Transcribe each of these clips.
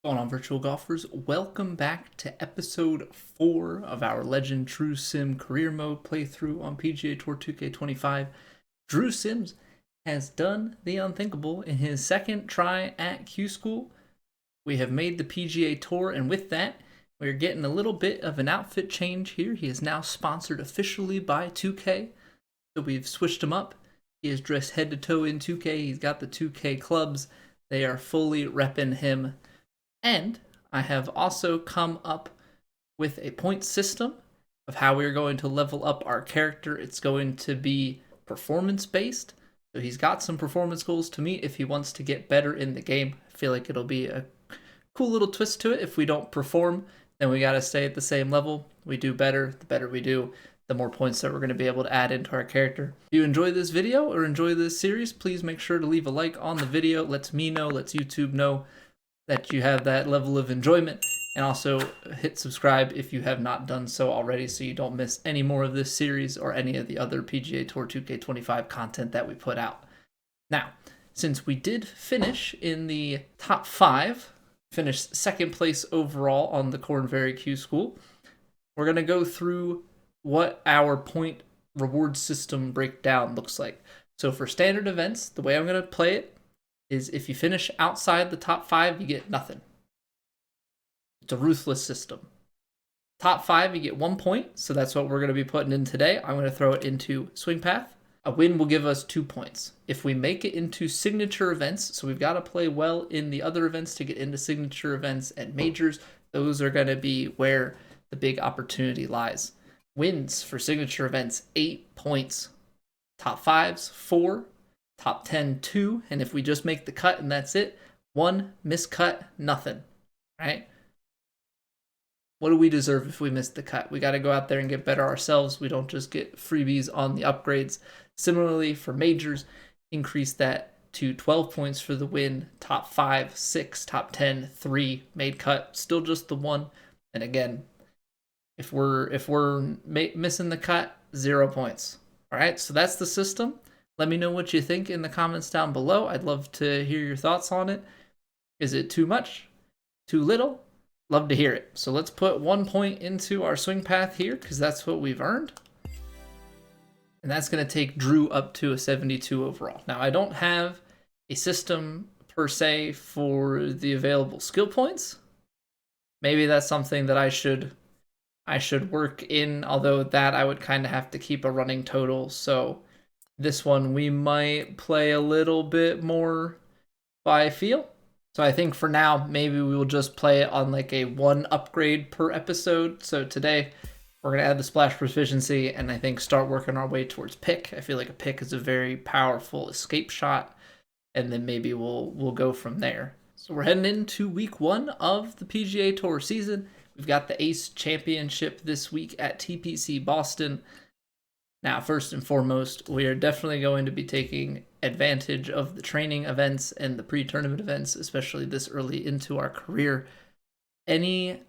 Going on, virtual golfers? Welcome back to episode 4 of our Legend True Sim career mode playthrough on PGA Tour 2K25. Drew Sims has done the unthinkable in his second try at Q School. We have made the PGA Tour, and with that, we're getting a little bit of an outfit change here. He is now sponsored officially by 2K, so we've switched him up. He is dressed head to toe in 2K. He's got the 2K clubs. They are fully repping him. And I have also come up with a point system of how we're going to level up our character. It's going to be performance based. So he's got some performance goals to meet if he wants to get better in the game. I feel like it'll be a cool little twist to it. If we don't perform, then we got to stay at the same level. We do better. The better we do, the more points that we're going to be able to add into our character. If you enjoy this video or enjoy this series, please make sure to leave a like on the video. Lets me know, lets YouTube know that you have that level of enjoyment, and also hit subscribe if you have not done so already so you don't miss any more of this series or any of the other PGA Tour 2K25 content that we put out. Now, since we did finish in the top 5, finished second place overall on the Corn Ferry Q School, we're going to go through what our point reward system breakdown looks like. So for standard events, the way I'm going to play it is if you finish outside the top 5, you get nothing. It's a ruthless system. Top 5, you get 1 point, so that's what we're going to be putting in today. I'm going to throw it into swing path. A win will give us 2 points. If we make it into signature events, so we've got to play well in the other events to get into signature events and majors, those are going to be where the big opportunity lies. Wins for signature events, 8 points. Top 5s, 4. Top 10, 2, and if we just make the cut and that's it, 1, miscut, nothing, right? What do we deserve if we miss the cut? We got to go out there and get better ourselves. We don't just get freebies on the upgrades. Similarly, for majors, increase that to 12 points for the win, top 5, 6, top 10, 3, made cut, still just the 1. And again, if we're missing the cut, 0 points. All right, so that's the system. Let me know what you think in the comments down below. I'd love to hear your thoughts on it. Is it too much? Too little? Love to hear it. So let's put 1 point into our swing path here because that's what we've earned. And that's going to take Drew up to a 72 overall. Now, I don't have a system per se for the available skill points. Maybe that's something that I should work in, although that I would kind of have to keep a running total. So this one, we might play a little bit more by feel. So I think for now, maybe we will just play it on like a 1 upgrade per episode. So today, we're going to add the splash proficiency and I think start working our way towards pick. I feel like a pick is a very powerful escape shot. And then maybe we'll go from there. So we're heading into week 1 of the PGA Tour season. We've got the Ace Championship this week at TPC Boston. Now, first and foremost, we are definitely going to be taking advantage of the training events and the pre-tournament events, especially this early into our career. The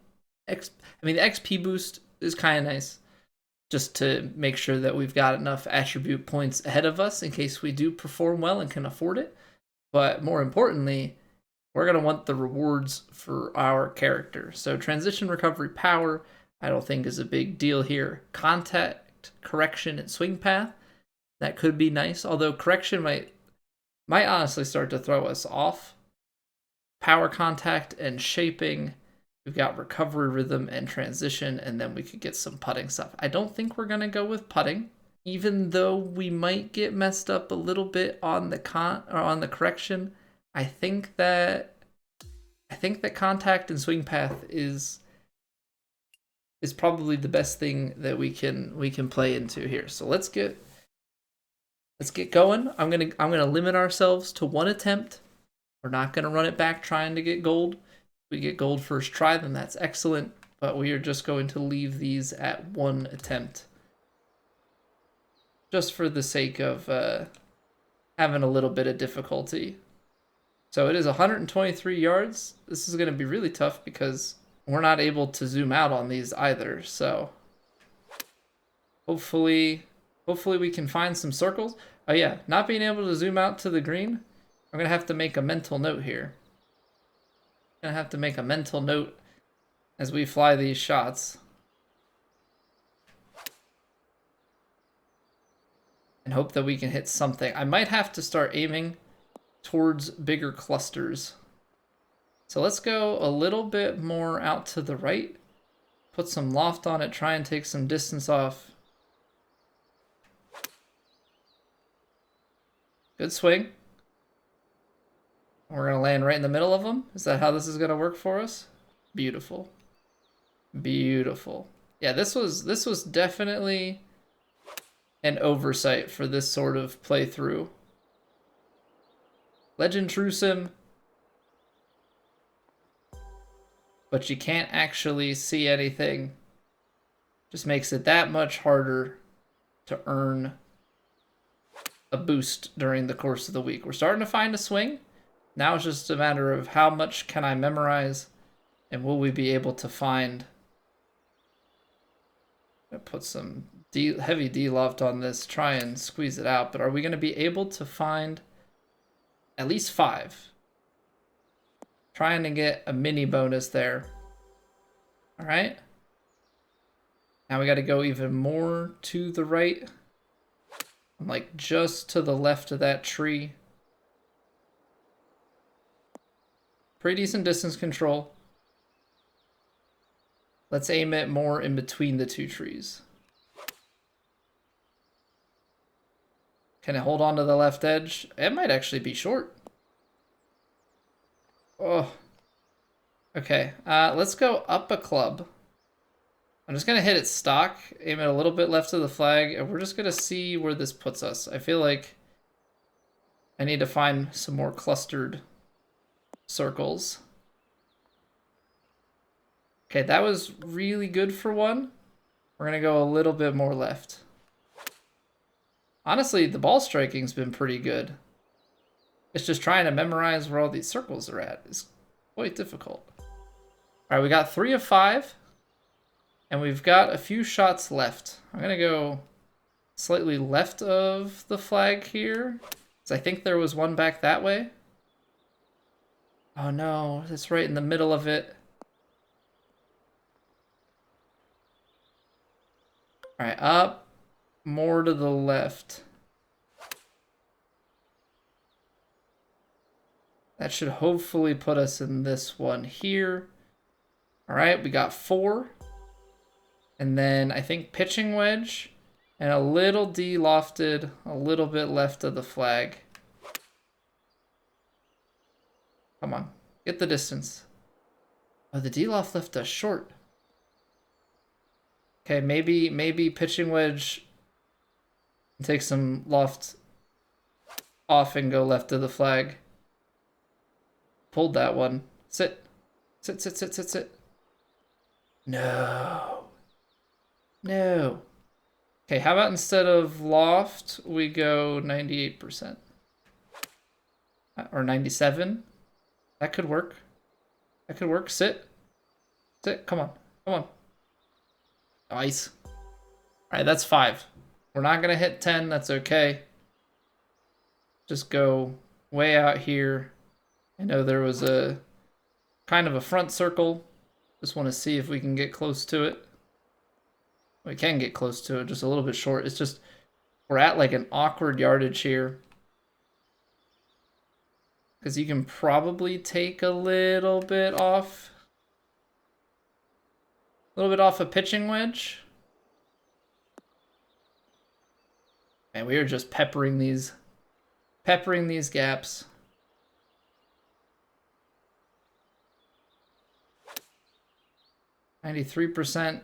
XP boost is kind of nice, just to make sure that we've got enough attribute points ahead of us in case we do perform well and can afford it. But more importantly, we're going to want the rewards for our character. So transition recovery power, I don't think is a big deal here. Contact, correction, and swing path, that could be nice, although correction might honestly start to throw us off. Power, contact, and shaping, we've got recovery, rhythm, and transition, and then we could get some putting stuff. I don't think we're going to go with putting, even though we might get messed up a little bit on the correction. I think that contact and swing path is probably the best thing that we can play into here. So let's get going. I'm gonna limit ourselves to 1 attempt. We're not gonna run it back trying to get gold. If we get gold first try, then that's excellent. But we are just going to leave these at 1 attempt, just for the sake of having a little bit of difficulty. So it is 123 yards. This is gonna be really tough because we're not able to zoom out on these either, so hopefully we can find some circles. Oh yeah, not being able to zoom out to the green, I'm gonna have to make a mental note here. Gonna have to make a mental note as we fly these shots. And hope that we can hit something. I might have to start aiming towards bigger clusters. So let's go a little bit more out to the right. Put some loft on it, try and take some distance off. Good swing. We're gonna land right in the middle of them. Is that how this is gonna work for us? Beautiful. Beautiful. Yeah, this was definitely an oversight for this sort of playthrough. Legend True Sim, but you can't actually see anything. Just makes it that much harder to earn a boost during the course of the week. We're starting to find a swing. Now it's just a matter of how much can I memorize, and will we be able to find. I'm gonna put some heavy D-loft on this, try and squeeze it out, but are we going to be able to find at least 5? Trying to get a mini bonus there. All right. Now we got to go even more to the right. I'm like just to the left of that tree. Pretty decent distance control. Let's aim it more in between the 2 trees. Can it hold on to the left edge? It might actually be short. Oh. Okay, let's go up a club. I'm just gonna hit it stock, aim it a little bit left of the flag, and we're just gonna see where this puts us. I feel like I need to find some more clustered circles. Okay, that was really good for one. We're gonna go a little bit more left. Honestly, the ball striking's been pretty good. It's just trying to memorize where all these circles are at is quite difficult. All right, we got 3 of 5. And we've got a few shots left. I'm gonna go slightly left of the flag here, because I think there was one back that way. Oh no, it's right in the middle of it. All right, up, more to the left. That should hopefully put us in this one here. All right, we got 4. And then I think pitching wedge and a little D-lofted, a little bit left of the flag. Come on, get the distance. Oh, the D-loft left us short. Okay, maybe pitching wedge, take some loft off and go left of the flag. Pulled that one. Sit. Sit, sit, sit, sit, sit. No. No. Okay, how about instead of loft, we go 98%? Or 97? That could work. That could work. Sit. Sit. Come on. Come on. Nice. Alright, that's 5. We're not going to hit 10. That's okay. Just go way out here. I know there was a kind of a front circle. Just want to see if we can get close to it. We can get close to it, just a little bit short. It's just, we're at like an awkward yardage here. Because you can probably take a little bit off. A little bit off a pitching wedge. And we are just peppering these gaps. %.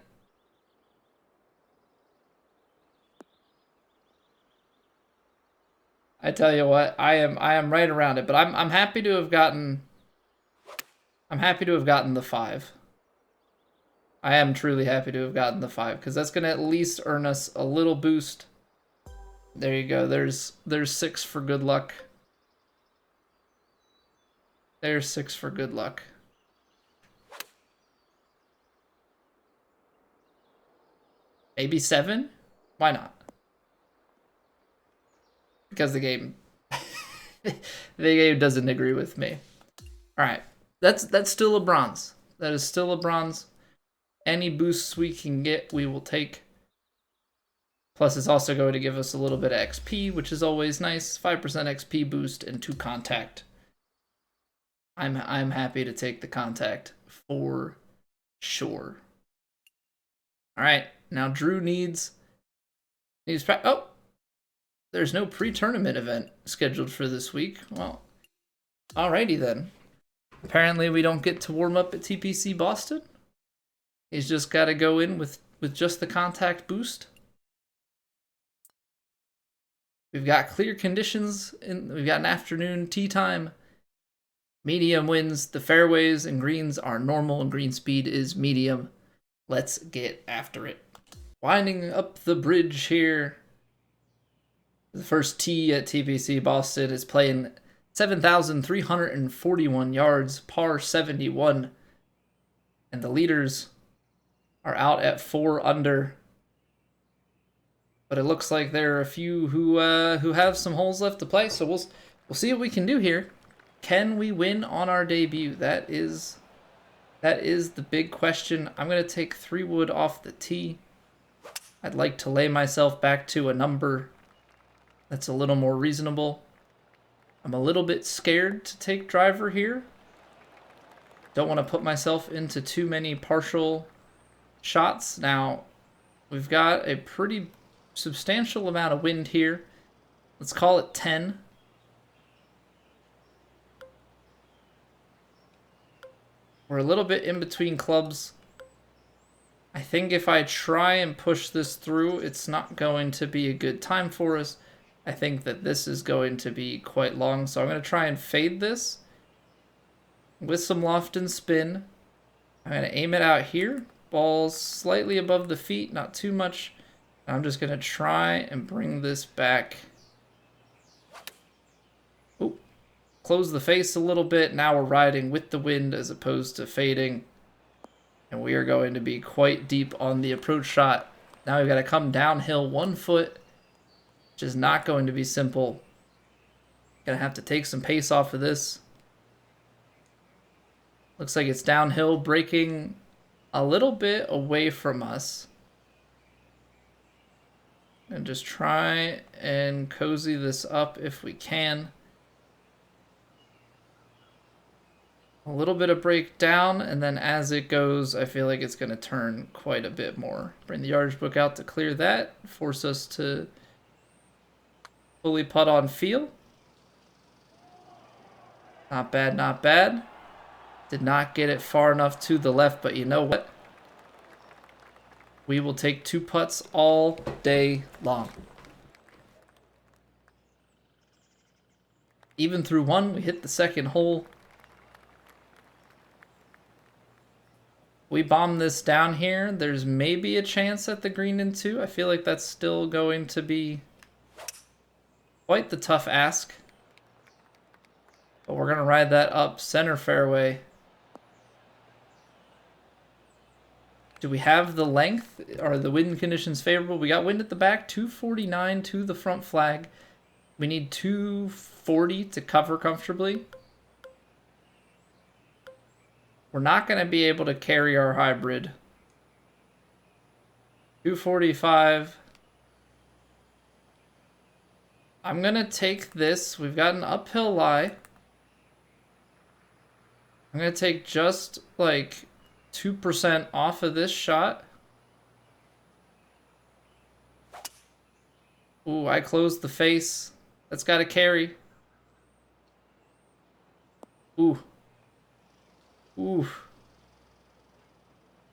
I tell you what, I am right around it, but I'm happy to have gotten the 5. I am truly happy to have gotten the 5 because that's gonna at least earn us a little boost. There you go. There's 6 for good luck. There's 6 for good luck. Maybe 7? Why not? Because the game doesn't agree with me. All right, That's still a bronze. That is still a bronze. Any boosts we can get, we will take. Plus, it's also going to give us a little bit of XP, which is always nice. 5% XP boost and 2 contact. I'm happy to take the contact for sure. All right, now Drew needs oh, there's no pre-tournament event scheduled for this week. Well, alrighty then. Apparently, we don't get to warm up at TPC Boston. He's just got to go in with just the contact boost. We've got clear conditions, we've got an afternoon tee time. Medium winds, the fairways and greens are normal, and green speed is medium. Let's get after it. Winding up the bridge here. The first tee at TPC Boston is playing 7,341 yards, par 71. And the leaders are out at 4 under. But it looks like there are a few who have some holes left to play, so we'll see what we can do here. Can we win on our debut? That is the big question. I'm going to take 3 wood off the tee. I'd like to lay myself back to a number that's a little more reasonable. I'm a little bit scared to take driver here. Don't want to put myself into too many partial shots. Now, we've got a pretty substantial amount of wind here. Let's call it 10. We're a little bit in between clubs. I think if I try and push this through, it's not going to be a good time for us. I think that this is going to be quite long, so I'm going to try and fade this with some loft and spin. I'm going to aim it out here. Ball's slightly above the feet, not too much. I'm just going to try and bring this back. Ooh. Close the face a little bit. Now we're riding with the wind as opposed to fading. And we are going to be quite deep on the approach shot. Now we've got to come downhill 1 foot, which is not going to be simple. Gonna have to take some pace off of this. Looks like it's downhill, breaking a little bit away from us. And just try and cozy this up if we can. A little bit of break down, and then as it goes, I feel like it's going to turn quite a bit more. Bring the yardage book out to clear that. Force us to fully putt on feel. Not bad, not bad. Did not get it far enough to the left, but you know what? We will take 2 putts all day long. Even through 1, we hit the second hole. We bomb this down here. There's maybe a chance at the green in 2. I feel like that's still going to be quite the tough ask. But we're going to ride that up center fairway. Do we have the length? Are the wind conditions favorable? We got wind at the back, 249 to the front flag. We need 240 to cover comfortably. We're not going to be able to carry our hybrid. 245. I'm going to take this. We've got an uphill lie. I'm going to take just like 2% off of this shot. Ooh, I closed the face. That's got to carry. Ooh. Ooh.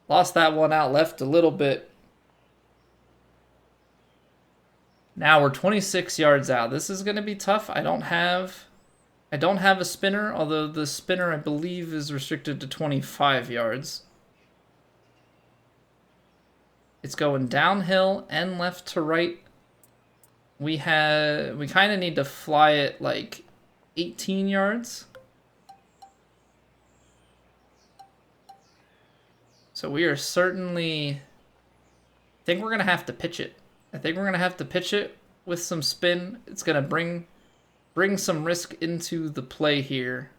Lost that one out left a little bit. Now we're 26 yards out. This is going to be tough. I don't have a spinner, although the spinner I believe is restricted to 25 yards. It's going downhill and left to right. We kind of need to fly it like 18 yards. So we are certainly, I think we're going to have to pitch it. I think we're going to have to pitch it with some spin. It's going to bring some risk into the play here.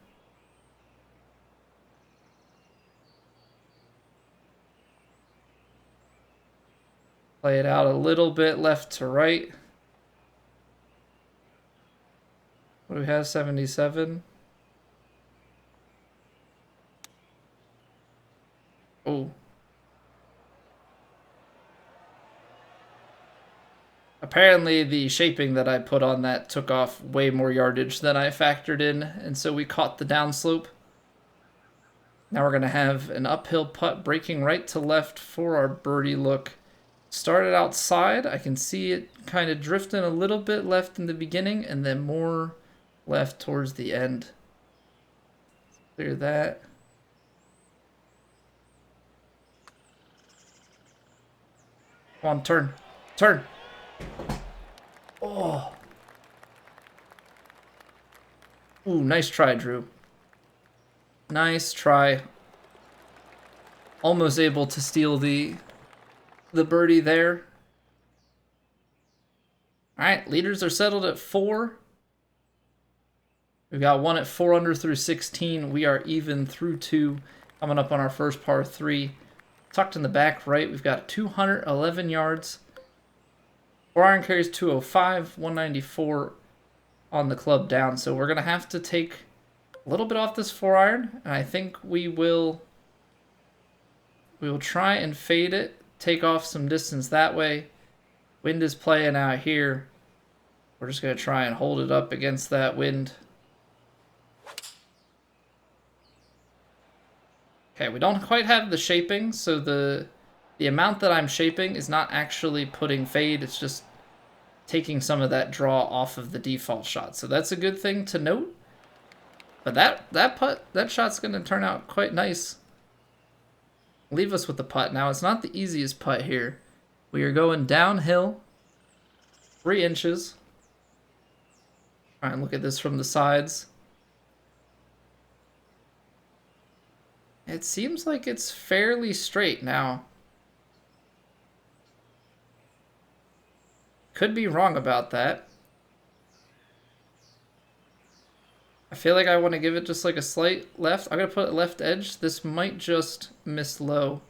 Play it out a little bit left to right. What do we have? 77. Oh. Apparently the shaping that I put on that took off way more yardage than I factored in, and so we caught the downslope. Now we're going to have an uphill putt breaking right to left for our birdie look. Started outside. I can see it kind of drifting a little bit left in the beginning and then more left towards the end. Clear that. Come on, turn. Turn. Oh. Ooh, nice try, Drew. Nice try. Almost able to steal the birdie there. All right, leaders are settled at 4. We've got one at 4 under through 16. We are even through 2. Coming up on our first par 3. Tucked in the back right, we've got 211 yards. 4 iron carries 205, 194 on the club down. So we're going to have to take a little bit off this 4 iron. And I think we will try and fade it. Take off some distance that way. Wind is playing out here. We're just going to try and hold it up against that wind. Okay, we don't quite have the shaping, so the amount that I'm shaping is not actually putting fade, it's just taking some of that draw off of the default shot. So that's a good thing to note. But that shot's going to turn out quite nice. Leave us with the putt. Now, it's not the easiest putt here. We are going downhill 3 inches. Try and look at this from the sides. It seems like it's fairly straight now. Could be wrong about that. I feel like I want to give it just like a slight left. I'm going to put left edge. This might just miss low.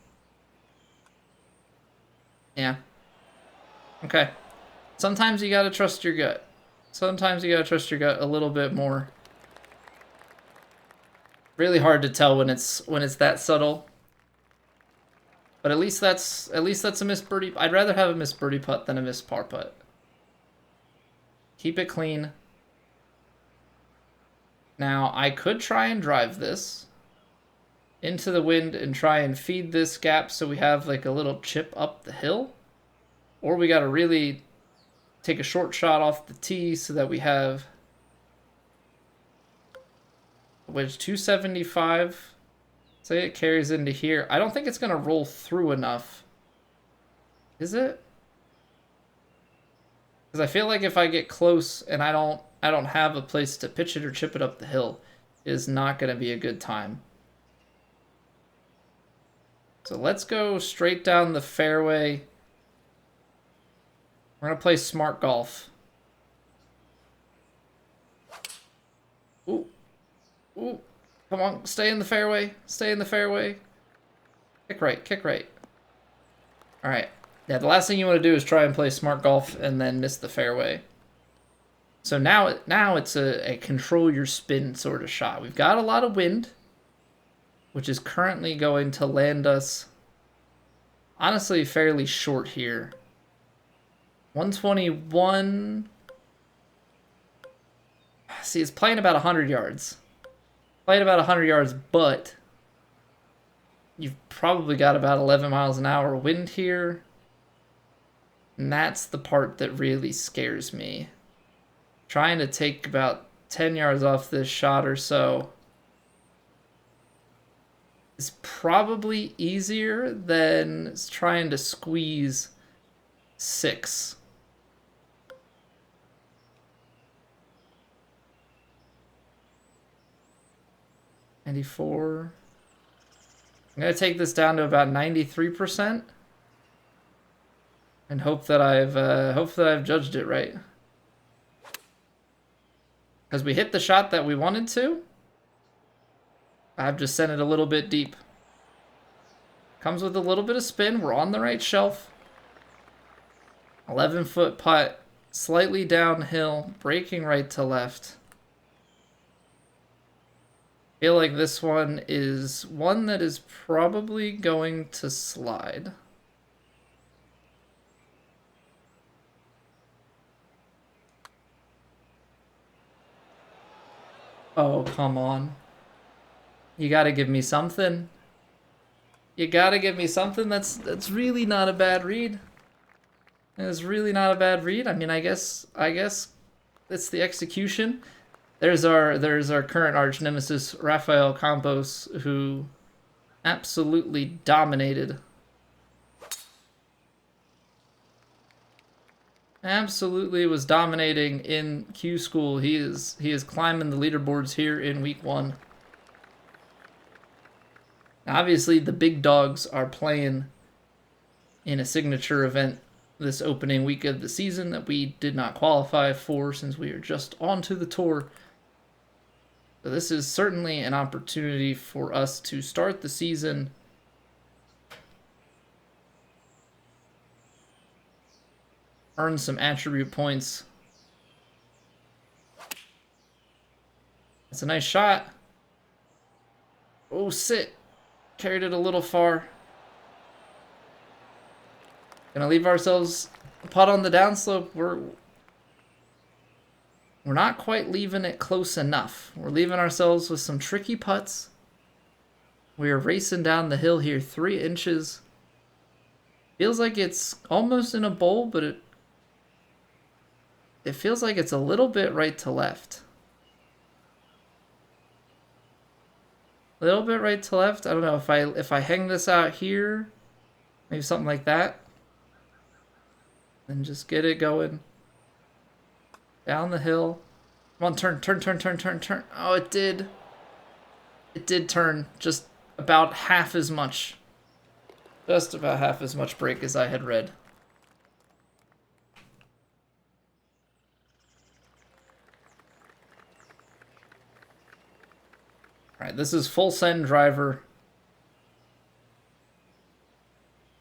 Yeah. Okay. Sometimes you got to trust your gut. Sometimes you got to trust your gut a little bit more. Really hard to tell when it's that subtle. But at least that's a missed birdie. I'd rather have a missed birdie putt than a missed par putt. Keep it clean. Now, I could try and drive this into the wind and try and feed this gap so we have like a little chip up the hill. Or we got to really take a short shot off the tee so that we have wedge 275. Say it carries into here. I don't think it's going to roll through enough. Is it? Because I feel like if I get close and I don't have a place to pitch it or chip it up the hill, it is not going to be a good time. So let's go straight down the fairway. We're going to play smart golf. Ooh. Ooh. Come on, stay in the fairway. Stay in the fairway. Kick right, kick right. All right. Yeah, the last thing you want to do is try and play smart golf and then miss the fairway. So now it's a control your spin sort of shot. We've got a lot of wind, which is currently going to land us, honestly, fairly short here. 121. See, it's playing about 100 yards. Playing about 100 yards, but you've probably got about 11 miles an hour wind here. And that's the part that really scares me. Trying to take about 10 yards off this shot or so is probably easier than trying to squeeze 6. $94. I'm gonna take this down to about 93% and hope that I've judged it right. Because we hit the shot that we wanted to. I've just sent it a little bit deep. Comes with a little bit of spin. We're on the right shelf. 11-foot putt, slightly downhill, breaking right to left. Feel like this one is one that is probably going to slide. Oh, come on. You gotta give me something. You gotta give me something. That's really not a bad read. It's really not a bad read. I mean, I guess it's the execution. There's our current arch nemesis, Rafael Campos, who absolutely dominated. Absolutely was dominating in Q School. He is climbing the leaderboards here in week 1. Obviously, the big dogs are playing in a signature event this opening week of the season that we did not qualify for since we are just onto the tour. So this is certainly an opportunity for us to start the season earn some attribute points. That's a nice shot. Oh, sit. Carried it a little far. Gonna leave ourselves a putt on the downslope. We're not quite leaving it close enough. We're leaving ourselves with some tricky putts. We are racing down the hill here, 3 inches. Feels like it's almost in a bowl, but it feels like it's a little bit right to left. A little bit right to left. I don't know if I hang this out here, maybe something like that. And just get it going. Down the hill. Come on, turn. Oh, it did. It did turn just about half as much. Just about half as much break as I had read. Alright, this is full send driver.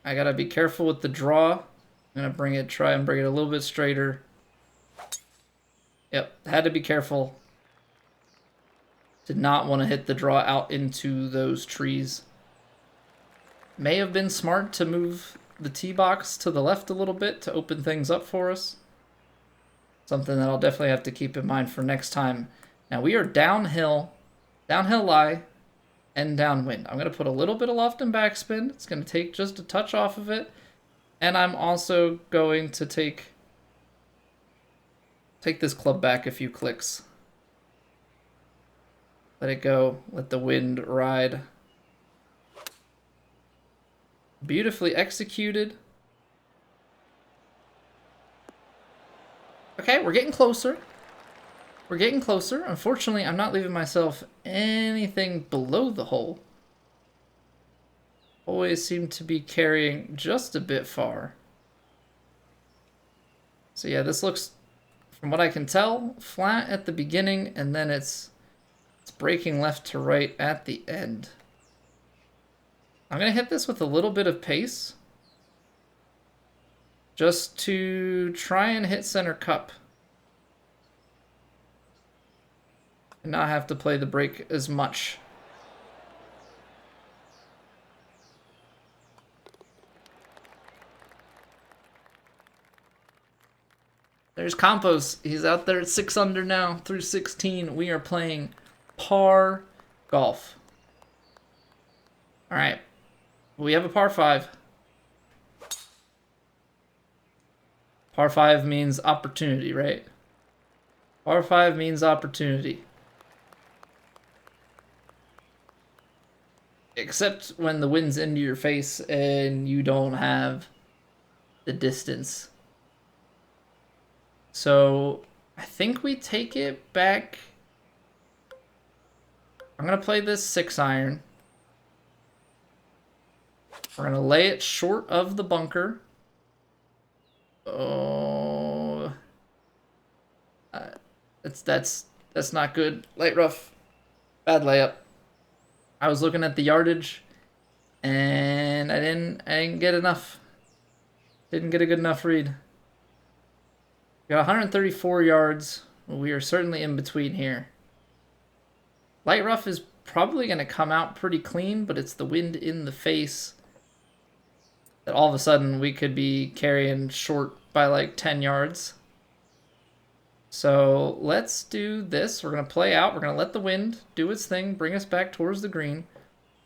I gotta be careful with the draw. I'm gonna try and bring it a little bit straighter. Yep, had to be careful. Did not want to hit the draw out into those trees. May have been smart to move the tee box to the left a little bit to open things up for us. Something that I'll definitely have to keep in mind for next time. Now we are downhill lie, and downwind. I'm going to put a little bit of loft and backspin. It's going to take just a touch off of it. And I'm also going to take this club back a few clicks. Let it go. Let the wind ride. Beautifully executed. Okay, we're getting closer. We're getting closer. Unfortunately, I'm not leaving myself anything below the hole. Always seem to be carrying just a bit far. So yeah, this looks, from what I can tell, flat at the beginning, and then it's breaking left to right at the end. I'm going to hit this with a little bit of pace, just to try and hit center cup. And not have to play the break as much. There's Campos. He's out there at 6 under now through 16. We are playing par golf. All right. We have a par 5. Par 5 means opportunity, right? Par 5 means opportunity. Except when the wind's into your face and you don't have the distance. So I think we take it back. I'm going to play this 6-iron. We're going to lay it short of the bunker. Oh. That's not good. Light rough. Bad layup. I was looking at the yardage and I didn't get enough. Didn't get a good enough read. We got 134 yards. We are certainly in between here. Light rough is probably going to come out pretty clean, but it's the wind in the face that all of a sudden we could be carrying short by like 10 yards. So let's do this. We're going to play out. We're going to let the wind do its thing, bring us back towards the green.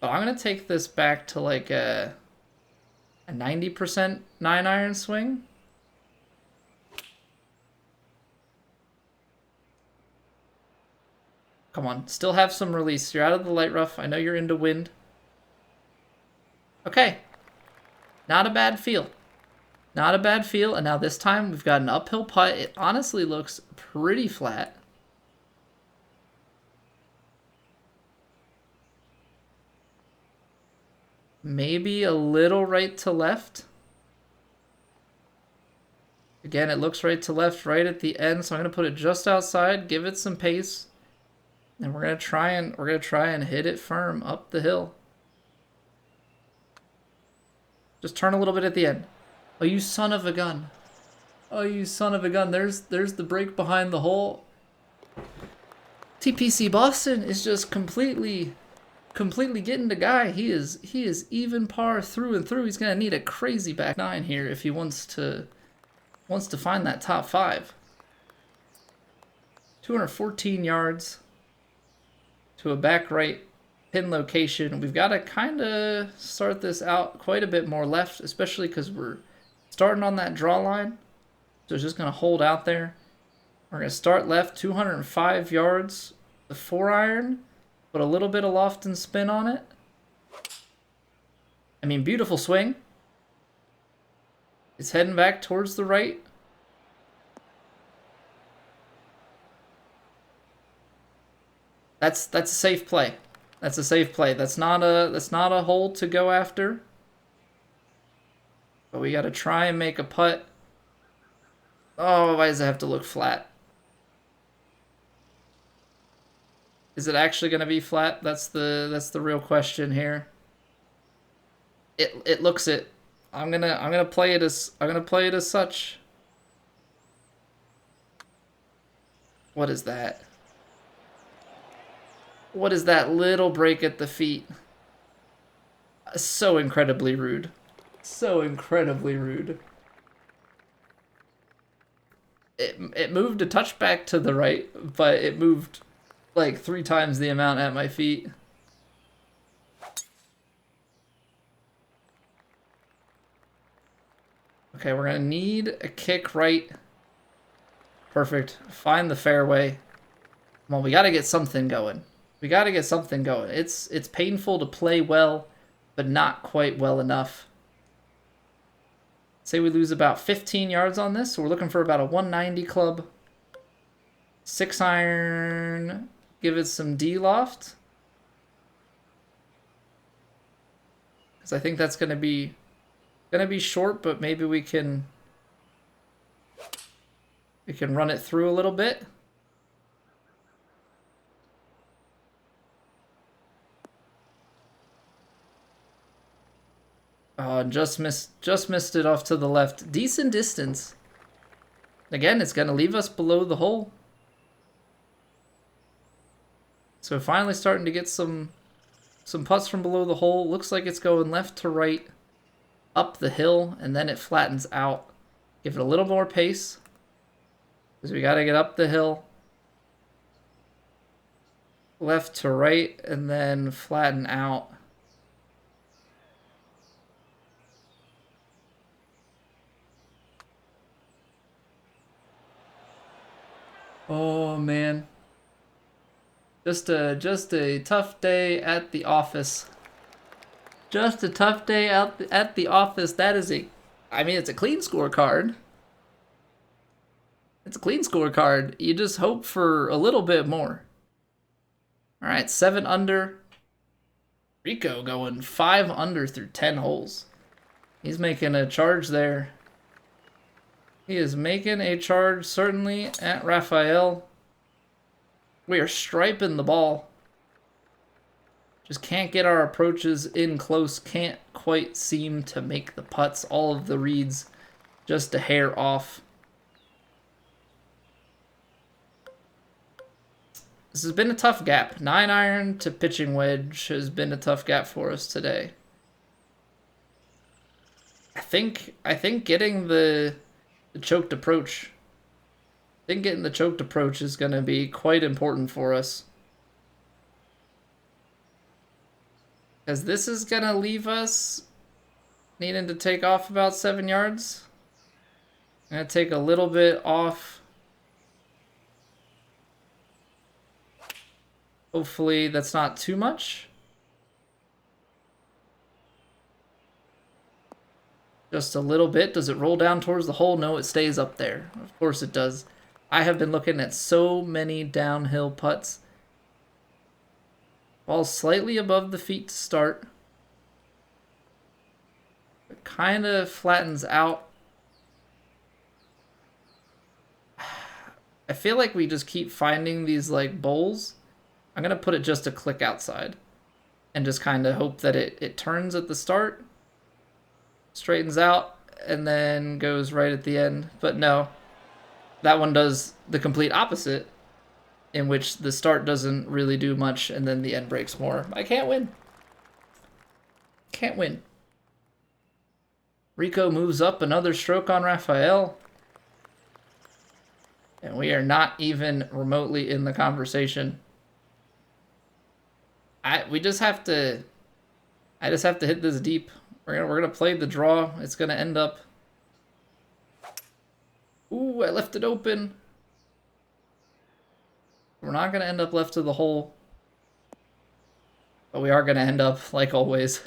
But I'm going to take this back to like a 90% 9-iron swing. Come on, still have some release. You're out of the light rough. I know you're into wind. Okay. Not a bad feel. Not a bad feel. And now this time we've got an uphill putt. It honestly looks pretty flat. Maybe a little right to left. Again, it looks right to left right at the end, so I'm going to put it just outside, give it some pace. And we're gonna try and hit it firm up the hill. Just turn a little bit at the end. Oh, you son of a gun! Oh, you son of a gun! There's the break behind the hole. TPC Boston is just completely getting the guy. He is even par through and through. He's gonna need a crazy back nine here if he wants to find that top 5. 214 yards. To a back right pin location. We've got to kind of start this out quite a bit more left, especially because we're starting on that draw line. So it's just going to hold out there. We're going to start left, 205 yards, the 4-iron, put a little bit of loft and spin on it. I mean, beautiful swing. It's heading back towards the right. That's a safe play. That's a safe play. That's not a hole to go after. But we got to try and make a putt. Oh, why does it have to look flat? Is it actually going to be flat? That's the real question here. It looks it. I'm gonna play it as such. What is that? What is that little break at the feet? So incredibly rude. So incredibly rude. It moved a touchback to the right, but it moved like 3 times the amount at my feet. Okay, we're gonna need a kick right. Perfect. Find the fairway. Well, we gotta get something going. We gotta get something going. It's painful to play well, but not quite well enough. Say we lose about 15 yards on this, so we're looking for about a 190 club. 6-iron, give it some D-loft. Because I think that's gonna be short, but maybe we can run it through a little bit. Oh, just missed it off to the left. Decent distance. Again, it's going to leave us below the hole. So finally starting to get some putts from below the hole. Looks like it's going left to right, up the hill, and then it flattens out. Give it a little more pace, because we got to get up the hill. Left to right, and then flatten out. Oh man. Just a tough day at the office. Just a tough day at the office. That is I mean, it's a clean scorecard. It's a clean scorecard. You just hope for a little bit more. All right, 7 under. Rico going 5 under through 10 holes. He's making a charge there. He is making a charge, certainly, at Raphael. We are striping the ball. Just can't get our approaches in close. Can't quite seem to make the putts. All of the reads just a hair off. This has been a tough gap. 9-iron to pitching wedge has been a tough gap for us today. I think getting the choked approach. I think getting the choked approach is going to be quite important for us. Because this is going to leave us needing to take off about 7 yards. I'm going to take a little bit off. Hopefully that's not too much. Just a little bit. Does it roll down towards the hole? No, it stays up there. Of course it does. I have been looking at so many downhill putts. Ball slightly above the feet to start. It kind of flattens out. I feel like we just keep finding these like bowls. I'm going to put it just a click outside and just kind of hope that it turns at the start, straightens out, and then goes right at the end. But no, that one does the complete opposite, in which the start doesn't really do much and then the end breaks more. I can't win. Can't win. Rico moves up another stroke on Rafael. And we are not even remotely in the conversation. I just have to hit this deep. We're gonna play the draw. It's gonna end up. Ooh, I left it open. We're not gonna end up left to the hole. But we are gonna end up, like always,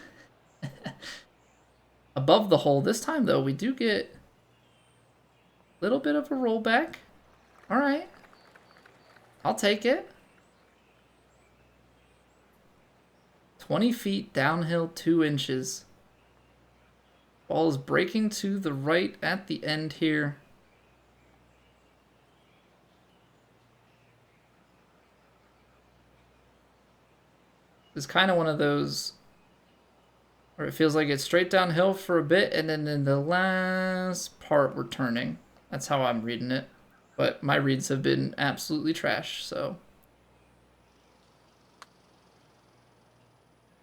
above the hole. This time though, we do get a little bit of a rollback. Alright. I'll take it. 20 feet downhill, 2 inches. Ball is breaking to the right at the end here. It's kind of one of those where it feels like it's straight downhill for a bit, and then in the last part we're turning. That's how I'm reading it. But my reads have been absolutely trash, so.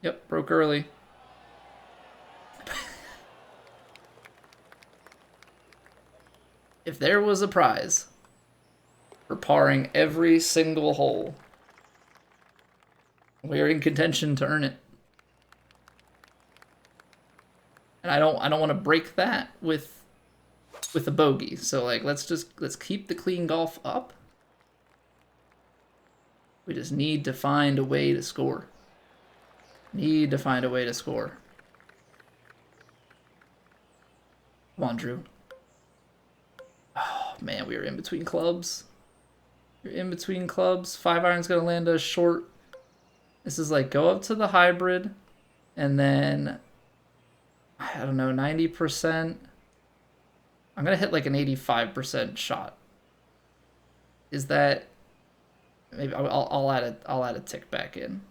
Yep, broke early. If there was a prize for parring every single hole, we are in contention to earn it. And I don't want to break that with a bogey. So like let's keep the clean golf up. We just need to find a way to score. Need to find a way to score. Come on, Drew. Oh, man, we are in between clubs. You're in between clubs. 5-iron's going to land us short. This is like go up to the hybrid and then, I don't know, 90%. I'm going to hit like an 85% shot. Is that... Maybe I'll add a tick back in.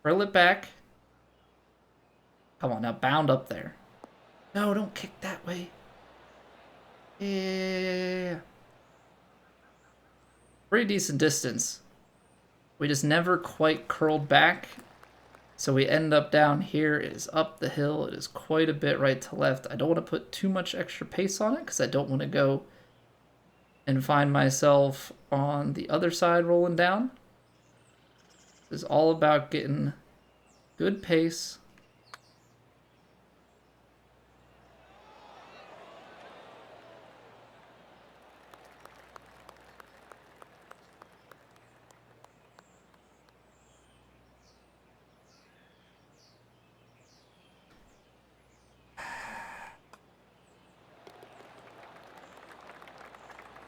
Curl it back. Come on, now bound up there. No, don't kick that way. Yeah. Pretty decent distance. We just never quite curled back. So we end up down here. It is up the hill. It is quite a bit right to left. I don't want to put too much extra pace on it because I don't want to go and find myself on the other side rolling down. It's all about getting good pace.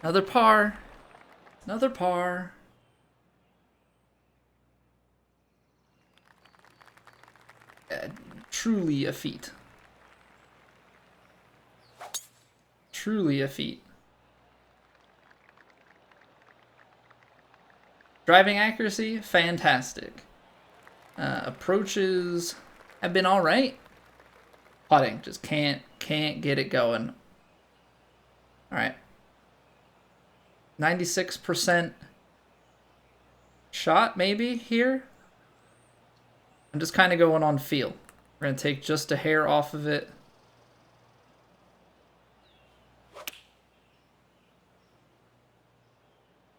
Another par. Another par. Truly a feat. Truly a feat. Driving accuracy, fantastic. Approaches have been all right. Putting, just can't get it going. All right. 96% shot maybe here. I'm just kind of going on feel. We're going to take just a hair off of it.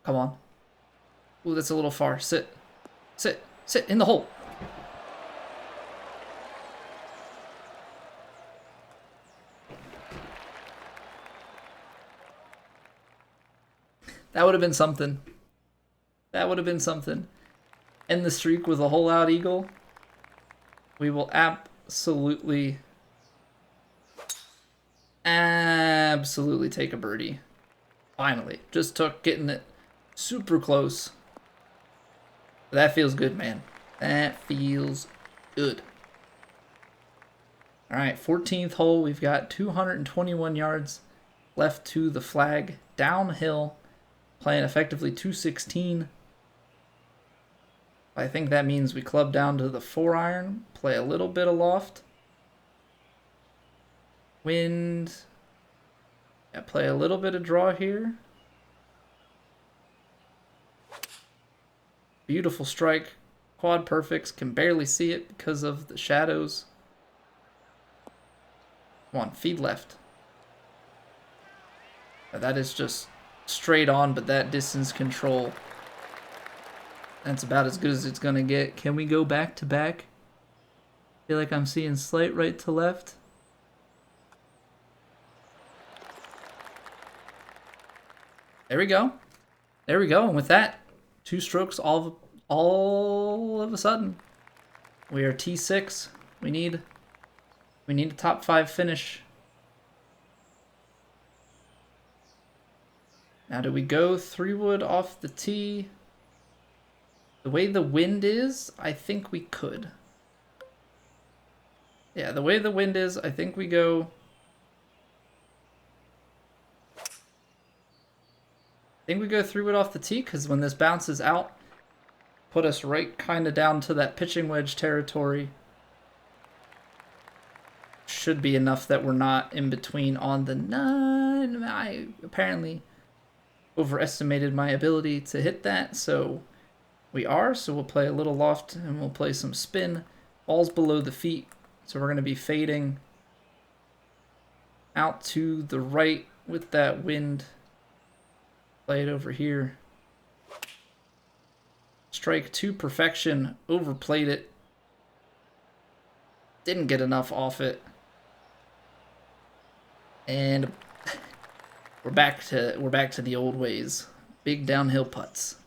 Come on. Ooh, that's a little far. Sit. Sit. Sit in the hole. That would have been something. That would have been something. End the streak with a hole out eagle. We will absolutely take a birdie. Finally. Just took getting it super close. That feels good, man. That feels good. All right, 14th hole. We've got 221 yards left to the flag. Downhill. Playing effectively 216. I think that means we club down to the 4-iron. Play a little bit of loft. Wind. Yeah, play a little bit of draw here. Beautiful strike. Quad perfects. Can barely see it because of the shadows. Come on, feed left. That is just straight on, but that distance control, that's about as good as it's going to get. Can we go back to back? Feel like I'm seeing slight right to left. There we go. There we go. And with that, 2 strokes all of a sudden. We are T6. We need a top 5 finish. Now, do we go 3-wood off the tee? The way the wind is, I think we could. Yeah, the way the wind is, I think we go... I think we go 3-wood off the tee, because when this bounces out, put us right kind of down to that pitching wedge territory. Should be enough that we're not in between on the 9. I apparently overestimated my ability to hit that, so we are. So we'll play a little loft and we'll play some spin. Ball's below the feet, so we're going to be fading out to the right with that wind. Play it over here. Strike to perfection. Overplayed it. Didn't get enough off it. And we're back to the old ways. Big downhill putts.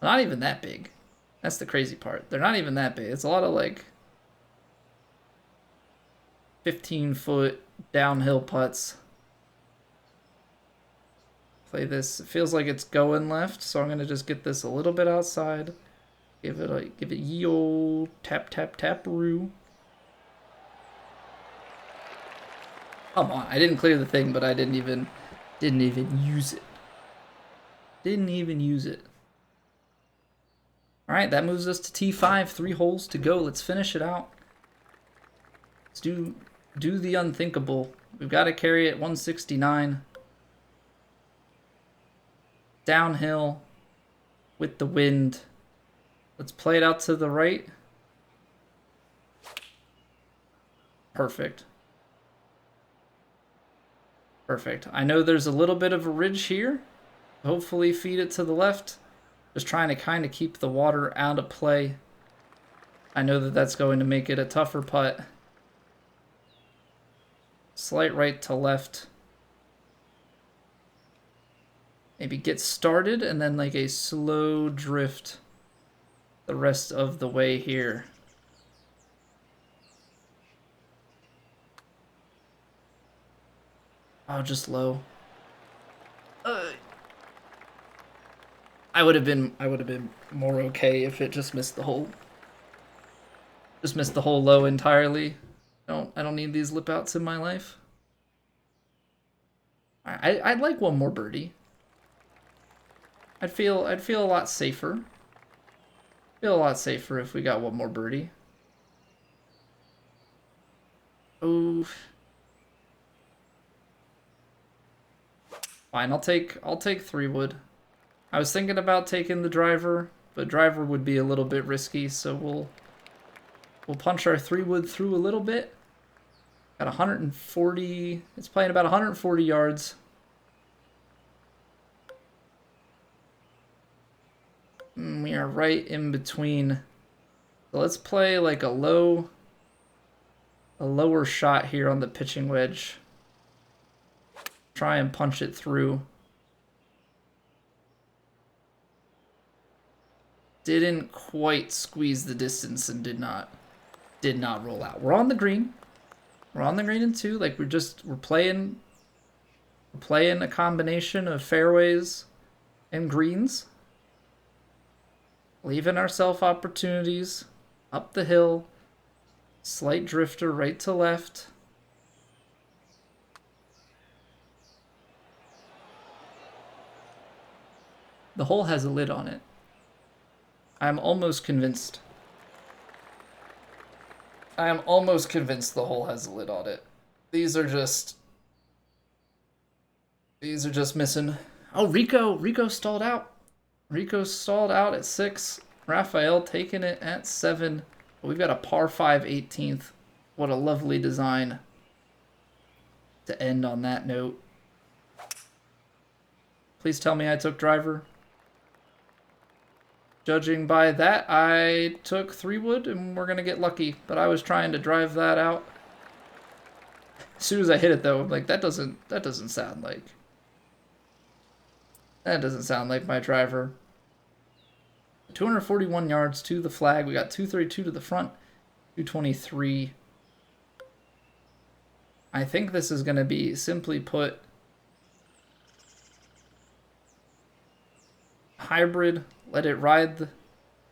Not even that big. That's the crazy part. They're not even that big. It's a lot of like 15-foot downhill putts. Play this. It feels like it's going left, so I'm gonna just get this a little bit outside. Give it ye old tap tap tap-a-roo. Come on, I didn't clear the thing, but I didn't even use it. Didn't even use it. All right, that moves us to T5. 3 holes to go. Let's finish it out. Let's do the unthinkable. We've got to carry it 169. Downhill with the wind. Let's play it out to the right. Perfect. Perfect. I know there's a little bit of a ridge here. Hopefully feed it to the left. Just trying to kind of keep the water out of play. I know that that's going to make it a tougher putt. Slight right to left. Maybe get started and then like a slow drift the rest of the way here. Oh, just low. I would have been more okay if it just missed the hole. Just missed the hole low entirely. I don't need these lip outs in my life. I'd like one more birdie. I'd feel a lot safer. Feel a lot safer if we got one more birdie. Oh. Fine, I'll take 3-wood. I was thinking about taking the driver, but driver would be a little bit risky, so we'll punch our 3-wood through a little bit. Got 140. It's playing about 140 yards. We are right in between. So let's play like a lower shot here on the pitching wedge. Try and punch it through. Didn't quite squeeze the distance and did not roll out. We're on the green. We're on the green in 2. Like we're playing a combination of fairways and greens. Leaving ourselves opportunities. Up the hill. Slight drifter right to left. The hole has a lid on it. I'm almost convinced. I am almost convinced the hole has a lid on it. These are just missing. Oh, Rico stalled out. Rico stalled out at 6. Raphael taking it at 7. We've got a par 5 18th. What a lovely design to end on that note. Please tell me I took driver. Judging by that, I took 3-wood and we're going to get lucky. But I was trying to drive that out. As soon as I hit it, though, I'm like, that doesn't sound like... That doesn't sound like my driver. 241 yards to the flag. We got 232 to the front. 223. I think this is going to be, simply put, hybrid. Let it ride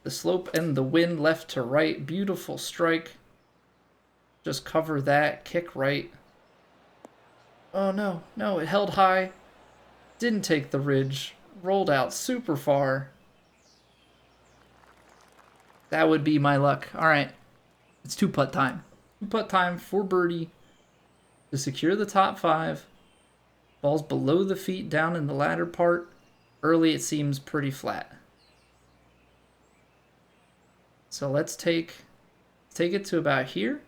the slope and the wind left to right. Beautiful strike. Just cover that. Kick right. Oh, no. No, it held high. Didn't take the ridge. Rolled out super far. That would be my luck. All right. It's 2-putt time. 2-putt time for birdie to secure the top 5. Ball's below the feet down in the latter part. Early, it seems pretty flat. So let's take it to about here.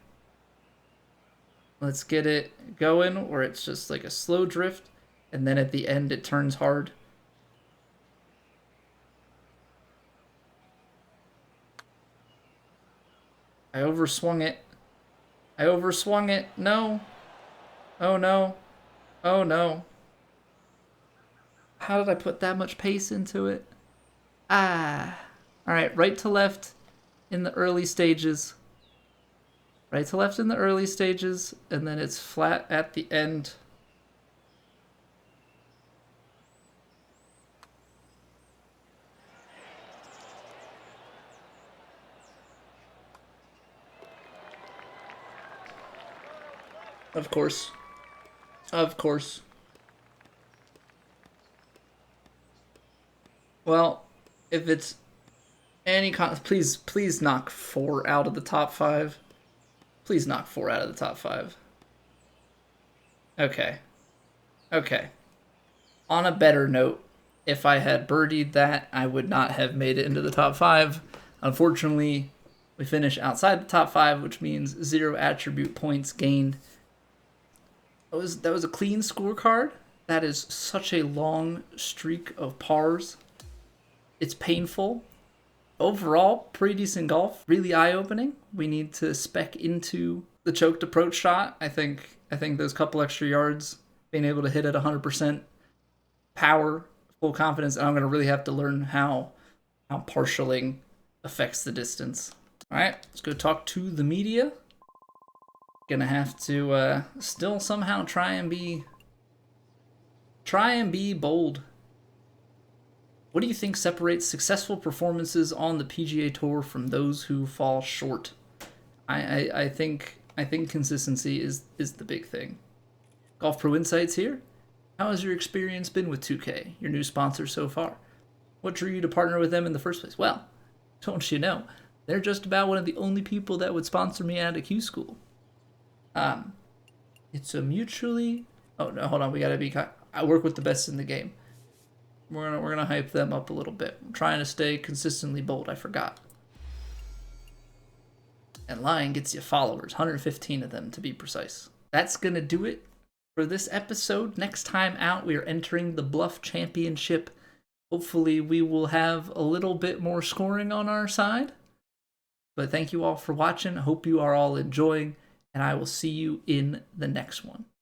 Let's get it going where it's just like a slow drift. And then at the end, it turns hard. I overswung it. No. Oh, no. Oh, no. How did I put that much pace into it? Ah. All right, right to left in the early stages. Right to left in the early stages, and then it's flat at the end. Of course. Of course. Well, if it's any please knock 4 out of the top 5. Please knock 4 out of the top 5. Okay. Okay. On a better note, if I had birdied that, I would not have made it into the top 5. Unfortunately, we finish outside the top 5, which means 0 attribute points gained. That was a clean scorecard. That is such a long streak of pars. It's painful. Overall, pretty decent golf. Really eye-opening. We need to spec into the choked approach shot. I think those couple extra yards, being able to hit at 100% power, full confidence, and I'm going to really have to learn how partialing affects the distance. All right, let's go talk to the media. Gonna have to still somehow try and be bold. What do you think separates successful performances on the PGA Tour from those who fall short? I think consistency is the big thing. Golf Pro Insights here. How has your experience been with 2K, your new sponsor so far? What drew you to partner with them in the first place? Well, don't you know, they're just about one of the only people that would sponsor me at a Q school. It's a mutually... Oh, no, hold on. We gotta be... I work with the best in the game. We're gonna hype them up a little bit. I'm trying to stay consistently bold. I forgot. And lying gets you followers, 115 of them to be precise. That's gonna do it for this episode. Next time out, we are entering the Bluff Championship. Hopefully, we will have a little bit more scoring on our side. But thank you all for watching. I hope you are all enjoying, and I will see you in the next one.